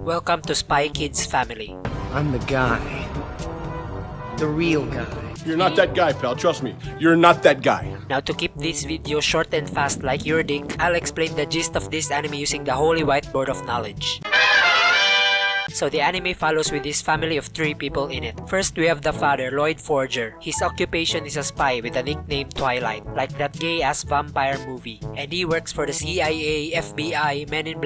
Welcome to Spy Kids family. I'm the guy. The real guy. You're not that guy, pal. Trust me. You're not that guy. Now to keep this video short and fast like your dick, I'll explain the gist of this anime using the holy whiteboard of knowledge. So the anime follows with this family of 3 people in it. First, we have the father, Lloyd Forger. His occupation is a spy with a nickname Twilight, like that gay-ass vampire movie. And he works for the CIA, FBI, Men in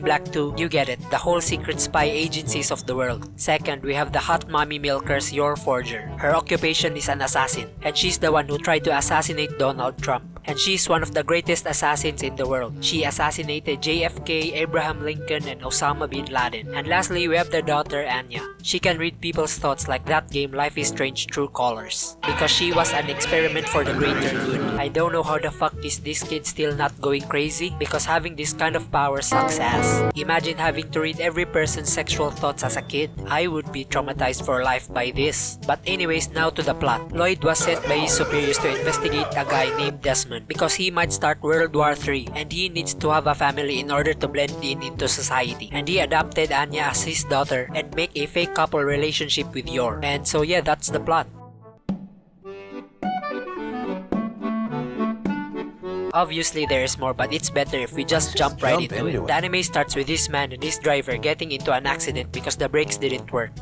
Black 2, you get it, the whole secret spy agencies of the world. Second, we have the hot mommy milkers, Yor Forger. Her occupation is an assassin, and she's the one who tried to assassinate Donald Trump. And she's one of the greatest assassins in the world. She assassinated JFK, Abraham Lincoln, and Osama bin Laden. And lastly, we have their daughter Anya. She can read people's thoughts like that game Life is Strange True Colors. Because she was an experiment for the greater good. I don't know how the fuck is this kid still not going crazy, because having this kind of power sucks ass. Imagine having to read every person's sexual thoughts as a kid. I would be traumatized for life by this. But anyways, now to the plot. Lloyd was sent by his superiors to investigate a guy named Desmond because he might start World War III and he needs to have a family in order to blend in into society. And he adopted Anya as his daughter and make a fake couple relationship with Yor. And so yeah, that's the plot. Obviously there is more, but it's better if we just jump right into it. The anime starts with this man and his driver getting into an accident because the brakes didn't work.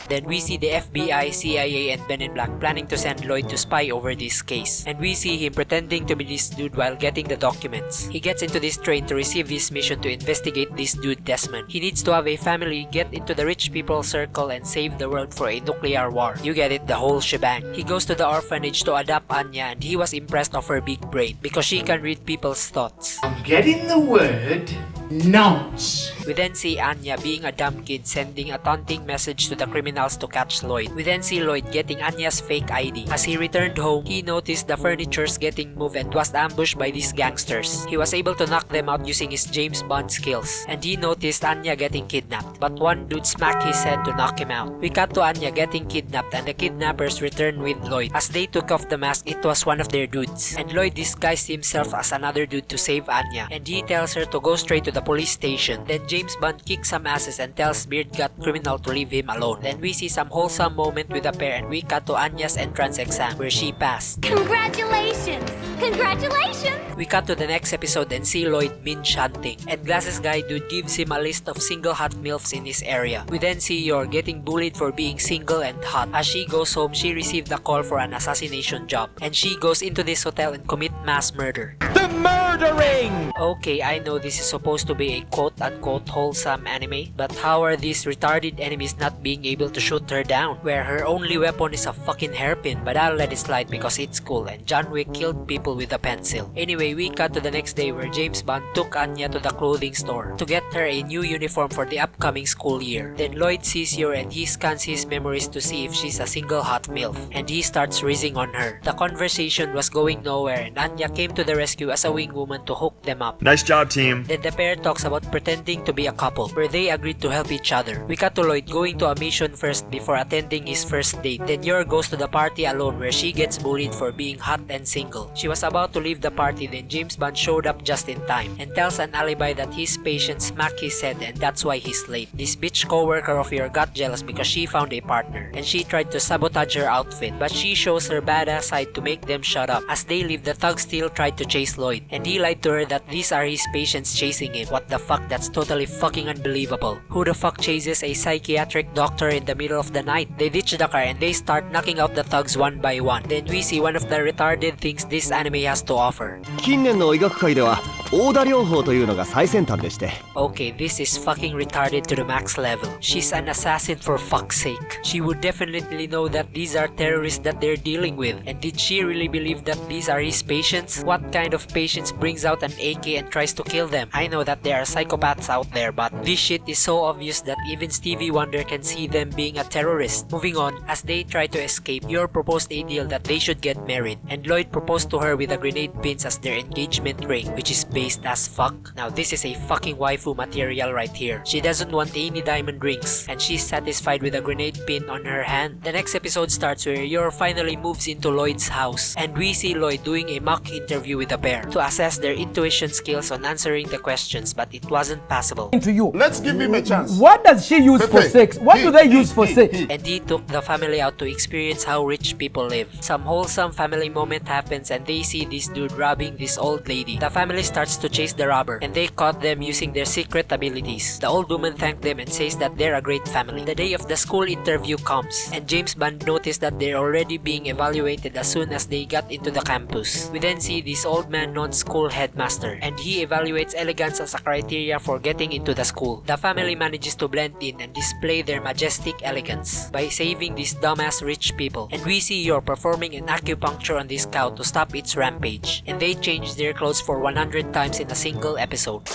Then we see the FBI, CIA, and Men in Black planning to send Lloyd to spy over this case. And we see him pretending to be this dude while getting the documents. He gets into this train to receive this mission to investigate this dude Desmond. He needs to have a family, get into the rich people circle, and save the world for a nuclear war. You get it, the whole shebang. He goes to the orphanage to adopt Anya and he was impressed of her big brain because she can read people's thoughts. I'm getting the word nonce. We then see Anya being a dumb kid sending a taunting message to the criminals to catch Lloyd. We then see Lloyd getting Anya's fake ID. As he returned home, he noticed the furniture's getting moved and was ambushed by these gangsters. He was able to knock them out using his James Bond skills. And he noticed Anya getting kidnapped. But one dude smacked his head to knock him out. We cut to Anya getting kidnapped and the kidnappers returned with Lloyd. As they took off the mask, it was one of their dudes. And Lloyd disguised himself as another dude to save Anya. And he tells her to go straight to the police station. Then James Bond kicks some asses and tells Beard Gut criminal to leave him alone. Then we see some wholesome moment with the pair and we cut to Anya's entrance exam where she passed. Congratulations! Congratulations! We cut to the next episode and see Lloyd minge hunting and Glasses Guy dude gives him a list of single hot MILFs in his area. We then see Yor getting bullied for being single and hot. As she goes home, she received a call for an assassination job and she goes into this hotel and commit mass murder. The murdering! Okay, I know this is supposed to be a quote-unquote wholesome anime, but how are these retarded enemies not being able to shoot her down, where her only weapon is a fucking hairpin? But I'll let it slide because it's cool and John Wick killed people with a pencil. Anyway, we cut to the next day where James Bond took Anya to the clothing store to get her a new uniform for the upcoming school year. Then Lloyd sees her and he scans his memories to see if she's a single hot MILF and he starts rizzing on her. The conversation was going nowhere and Anya came to the rescue as a wing woman to hook them up. Nice job, team. Then the pair talks about pretending to be a couple, where they agreed to help each other. We cut to Lloyd going to a mission first before attending his first date. Then Yor goes to the party alone where she gets bullied for being hot and single. She was about to leave the party, then James Bond showed up just in time and tells an alibi that his patient smacked his head and that's why he's late. This bitch co-worker of Yor got jealous because she found a partner and she tried to sabotage her outfit, but she shows her badass side to make them shut up. As they leave, the thug still tried to chase Lloyd and he lied to her that these are his patients chasing him. What the fuck, that's totally fucking unbelievable. Who the fuck chases a psychiatric doctor in the middle of the night? They ditch the car and they start knocking out the thugs one by one. Then we see one of the retarded things this anime has to offer. 近年の医学界ではオーダ療法というのが最先端でして Okay, this is fucking retarded to the max level. She's an assassin for fuck's sake. She would definitely know that these are terrorists that they're dealing with. And did she really believe that these are his patients? What kind of patients brings out an AK and tries to kill them? I know that there are psychopaths out there, but this shit is so obvious that even Stevie Wonder can see them being a terrorist. Moving on, as they try to escape, Yor proposed a deal that they should get married. And Lloyd proposed to her with a grenade pins as their engagement ring, which is based as fuck. Now this is a fucking waifu material right here. She doesn't want any diamond rings, and she's satisfied with a grenade pin on her hand. The next episode starts where Yor finally moves into Lloyd's house, and we see Lloyd doing a mock interview with the pair to assess their intuition skills on answering the questions, but it wasn't passable. To you. Let's give him a chance. What does she use for sex? What do they use for sex? And he took the family out to experience how rich people live. Some wholesome family moment happens and they see this dude robbing this old lady. The family starts to chase the robber, and they caught them using their secret abilities. The old woman thanked them and says that they're a great family. The day of the school interview comes, and James Bond noticed that they're already being evaluated as soon as they got into the campus. We then see this old man known school headmaster, and he evaluates elegance as a criteria for getting into the school. The family manages to blend in and display their majestic elegance by saving these dumbass rich people, and we see Yor performing an acupuncture on this cow to stop its rampage, and they change their clothes for 100 times in a single episode.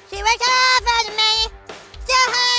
She was over me. So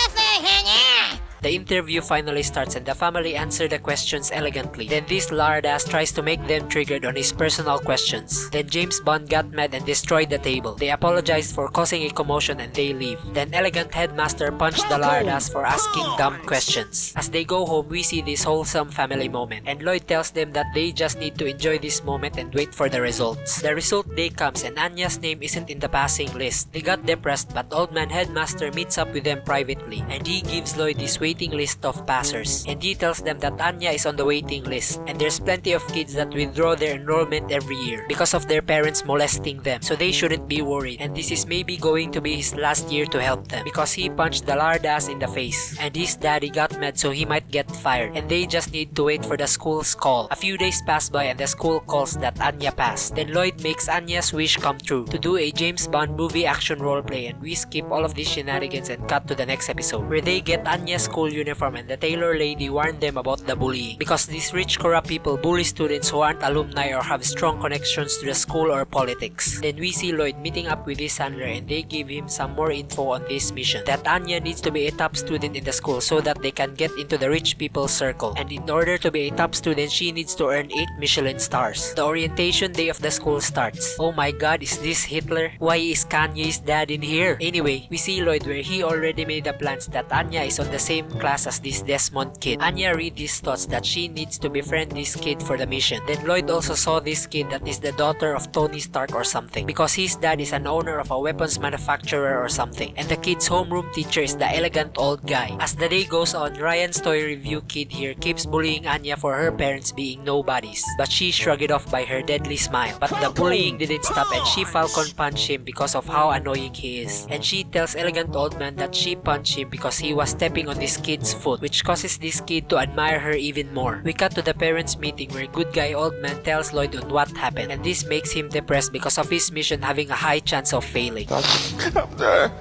over here. The interview finally starts and the family answer the questions elegantly. Then this lardass tries to make them triggered on his personal questions. Then James Bond got mad and destroyed the table. They apologized for causing a commotion and they leave. Then elegant headmaster punched the lardass for asking dumb questions. As they go home, we see this wholesome family moment, and Lloyd tells them that they just need to enjoy this moment and wait for the results. The result day comes and Anya's name isn't in the passing list. They got depressed, but old man headmaster meets up with them privately, and he gives Lloyd this waiting list of passers, and he tells them that Anya is on the waiting list, and there's plenty of kids that withdraw their enrollment every year because of their parents molesting them, so they shouldn't be worried, and this is maybe going to be his last year to help them because he punched the lardass in the face, and his daddy got mad so he might get fired, and they just need to wait for the school's call. A few days pass by and the school calls that Anya passed. Then Lloyd makes Anya's wish come true to do a James Bond movie action roleplay, and we skip all of these shenanigans and cut to the next episode where they get Anya's school uniform, and the tailor lady warned them about the bullying because these rich corrupt people bully students who aren't alumni or have strong connections to the school or politics. Then we see Lloyd meeting up with his handler, and they give him some more info on this mission, that Anya needs to be a top student in the school so that they can get into the rich people's circle, and in order to be a top student she needs to earn 8 Michelin stars. The orientation day of the school starts. Oh my god, is this Hitler? Why is Kanye's dad in here? Anyway, we see Lloyd where he already made the plans that Anya is on the same class as this Desmond kid. Anya read his thoughts that she needs to befriend this kid for the mission. Then Lloyd also saw this kid that is the daughter of Tony Stark or something, because his dad is an owner of a weapons manufacturer or something, and the kid's homeroom teacher is the elegant old guy. As the day goes on, Ryan's toy review kid here keeps bullying Anya for her parents being nobodies, but she shrugged it off by her deadly smile. But the bullying didn't stop, and she Falcon punched him because of how annoying he is, and she tells elegant old man that she punched him because he was stepping on this kid's foot, which causes this kid to admire her even more. We cut to the parents meeting where good guy old man tells Lloyd on what happened, and this makes him depressed because of his mission having a high chance of failing. I'm done.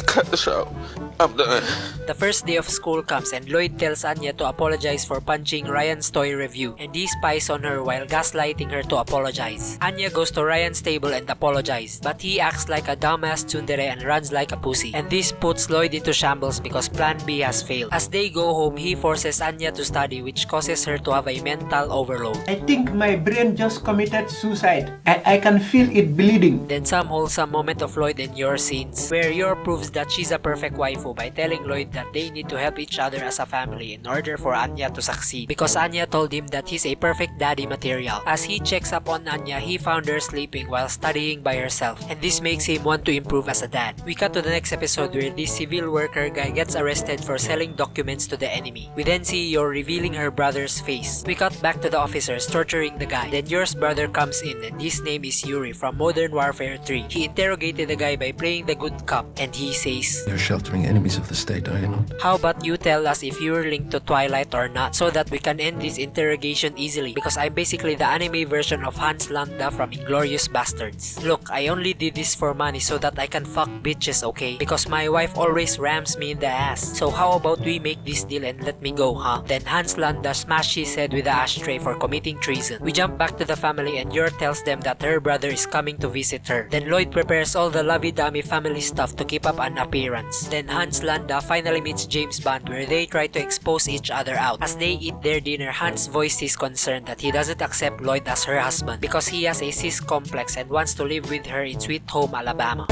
Cut the show. I'm done. The first day of school comes and Lloyd tells Anya to apologize for punching Ryan's toy review, and he spies on her while gaslighting her to apologize. Anya goes to Ryan's table and apologizes, but he acts like a dumbass tsundere and runs like a pussy, and this puts Lloyd into shambles because plan B has failed. As they go home, he forces Anya to study, which causes her to have a mental overload. I think my brain just committed suicide. I can feel it bleeding. Then some wholesome moment of Lloyd and Yor scenes, where Yor proves that she's a perfect waifu by telling Lloyd that they need to help each other as a family in order for Anya to succeed, because Anya told him that he's a perfect daddy material. As he checks up on Anya, he found her sleeping while studying by herself, and this makes him want to improve as a dad. We cut to the next episode where this civil worker guy gets arrested for selling documents to the enemy. We then see Yor revealing her brother's face. We cut back to the officers torturing the guy. Then Yor's brother comes in, and his name is Yuri from Modern Warfare 3. He interrogated the guy by playing the good cop, and he says, "You're sheltering enemies of the state, are you not?" "How about you tell us if you're linked to Twilight or not, so that we can end this interrogation easily, because I'm basically the anime version of Hans Landa from Inglourious Bastards. Look, I only did this for money so that I can fuck bitches, okay? Because my wife always rams me in the ass. So how about we make this deal and let me go, huh?" Then Hans Landa smashed his head with the ashtray for committing treason. We jump back to the family and Yor tells them that her brother is coming to visit her. Then Lloyd prepares all the lovey-dovey family stuff to keep up an appearance. Then Han Hans Landa finally meets James Bond, where they try to expose each other out. As they eat their dinner, Hans voiced his concern that he doesn't accept Lloyd as her husband because he has a cis complex and wants to live with her in Sweet Home Alabama.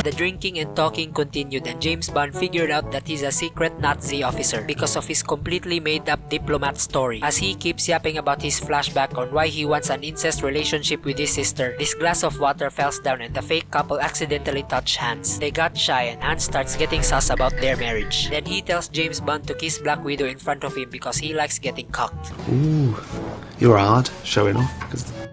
The drinking and talking continued, and James Bond figured out that he's a secret Nazi officer because of his completely made up diplomat story. As he keeps yapping about his flashback on why he wants an incest relationship with his sister, this glass of water falls down and the fake couple accidentally touch hands. They got shy and Hans starts getting sus about their marriage. Then he tells James Bond to kiss Black Widow in front of him because he likes getting cocked. Ooh, you're hard showing off.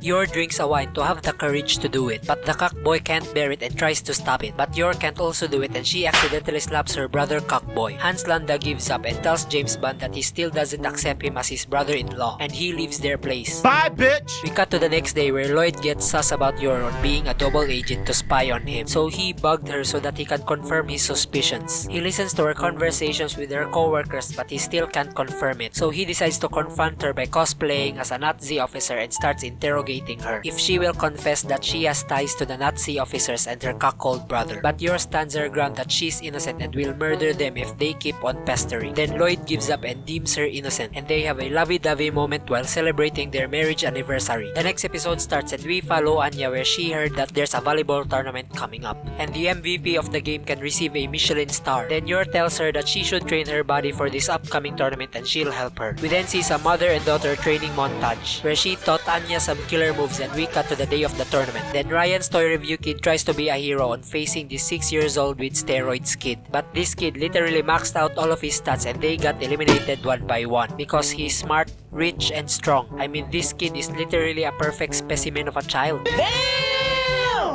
Yor drinks a wine to have the courage to do it, but the cockboy can't bear it and tries to stop it. But Yor can't also do it and she accidentally slaps her brother cockboy. Hans Landa gives up and tells James Bond that he still doesn't accept him as his brother-in-law, and he leaves their place. Bye, bitch! We cut to the next day where Lloyd gets sus about Yor on being a double agent to spy on him, so he bugged her so that he can confirm his suspicions. He listens to her conversations with her co-workers but he still can't confirm it, so he decides to confront her by cosplaying as a Nazi officer and starts interrogating her if she will confess that she has ties to the Nazi officers and her cuckold brother. But Yor stands her ground that she's innocent and will murder them if they keep on pestering. Then Lloyd gives up and deems her innocent, and they have a lovey-dovey moment while celebrating their marriage anniversary. The next episode starts and we follow Anya, where she heard that there's a volleyball tournament coming up and the MVP of the game can receive a Michelin star. Then Yor tells her that she should train her body for this upcoming tournament and she'll help her. We then see some mother and daughter training montage where she taught Anya some killer moves, and we cut to the day of the tournament. Then Ryan's toy review kid tries to be a hero on facing this 6 years old with steroids kid, but this kid literally maxed out all of his stats and they got eliminated one by one because he's smart, rich, and strong. I mean, this kid is literally a perfect specimen of a child.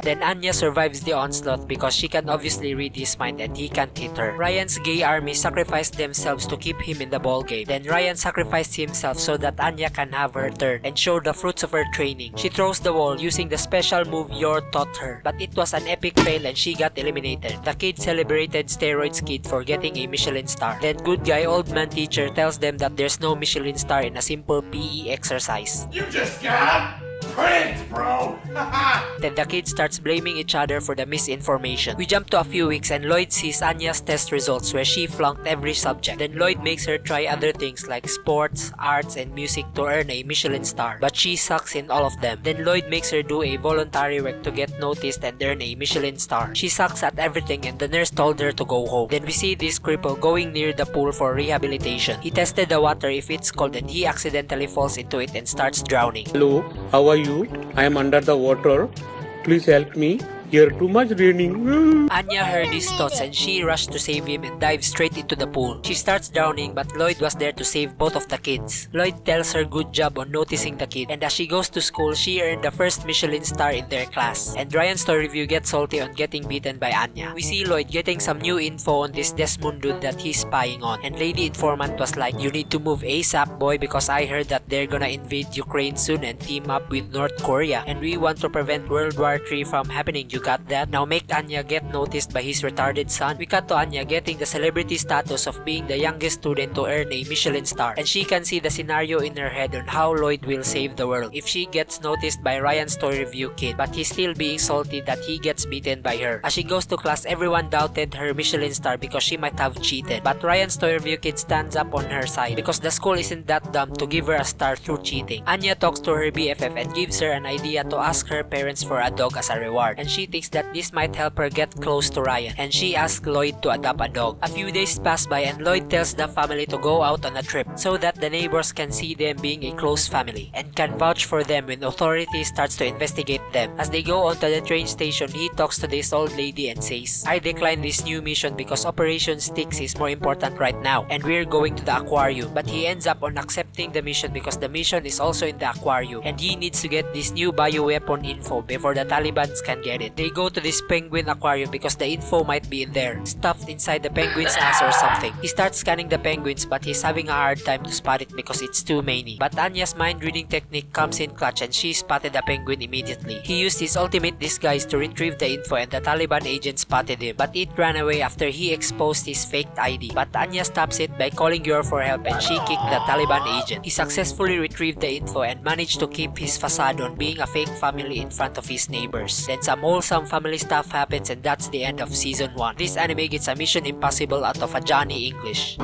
Then Anya survives the onslaught because she can obviously read his mind and he can't hit her. Ryan's gay army sacrificed themselves to keep him in the ball game. Then Ryan sacrificed himself so that Anya can have her turn and show the fruits of her training. She throws the wall using the special move Yor taught her, but it was an epic fail and she got eliminated. The kid celebrated Steroids Kid for getting a Michelin star. Then good guy old man teacher tells them that there's no Michelin star in a simple PE exercise. You just got pranked, bro! Then the kids starts blaming each other for the misinformation. We jump to a few weeks and Lloyd sees Anya's test results where she flunked every subject. Then Lloyd makes her try other things like sports, arts, and music to earn a Michelin star, but she sucks in all of them. Then Lloyd makes her do a voluntary work to get noticed and earn a Michelin star. She sucks at everything and the nurse told her to go home. Then we see this cripple going near the pool for rehabilitation. He tested the water if it's cold and he accidentally falls into it and starts drowning. Hello, how are you? I am under the water. Please help me. Here too much raining. Anya heard his thoughts and she rushed to save him and dives straight into the pool. She starts drowning but Lloyd was there to save both of the kids. Lloyd tells her good job on noticing the kid, and as she goes to school she earned the first Michelin star in their class. And Ryan's story review gets salty on getting beaten by Anya. We see Lloyd getting some new info on this Desmond dude that he's spying on, and Lady Informant was like, "You need to move ASAP boy because I heard that they're gonna invade Ukraine soon and team up with North Korea, and we want to prevent World War III from happening. You got that? Now make Anya get noticed by his retarded son." We cut to Anya getting the celebrity status of being the youngest student to earn a Michelin star, and she can see the scenario in her head on how Lloyd will save the world if she gets noticed by Ryan's story review kid, but he's still being salty that he gets beaten by her. As she goes to class, everyone doubted her Michelin star because she might have cheated, but Ryan's story review kid stands up on her side because the school isn't that dumb to give her a star through cheating. Anya talks to her BFF and gives her an idea to ask her parents for a dog as a reward, and she thinks that this might help her get close to Ryan, and she asks Lloyd to adopt a dog. A few days pass by and Lloyd tells the family to go out on a trip so that the neighbors can see them being a close family and can vouch for them when authorities starts to investigate them. As they go onto the train station, he talks to this old lady and says, "I declined this new mission because Operation Styx is more important right now and we're going to the aquarium." But he ends up on accepting the mission because the mission is also in the aquarium and he needs to get this new bioweapon info before the Talibans can get it. They go to this penguin aquarium because the info might be in there, stuffed inside the penguin's ass or something. He starts scanning the penguins but he's having a hard time to spot it because it's too many. But Anya's mind reading technique comes in clutch and she spotted the penguin immediately. He used his ultimate disguise to retrieve the info and the Taliban agent spotted him, but it ran away after he exposed his faked ID. But Anya stops it by calling Yor for help and she kicked the Taliban agent. He successfully retrieved the info and managed to keep his facade on being a fake family in front of his neighbors. Then some whole some family stuff happens and that's the end of season 1. This anime gets a Mission Impossible out of a Johnny English.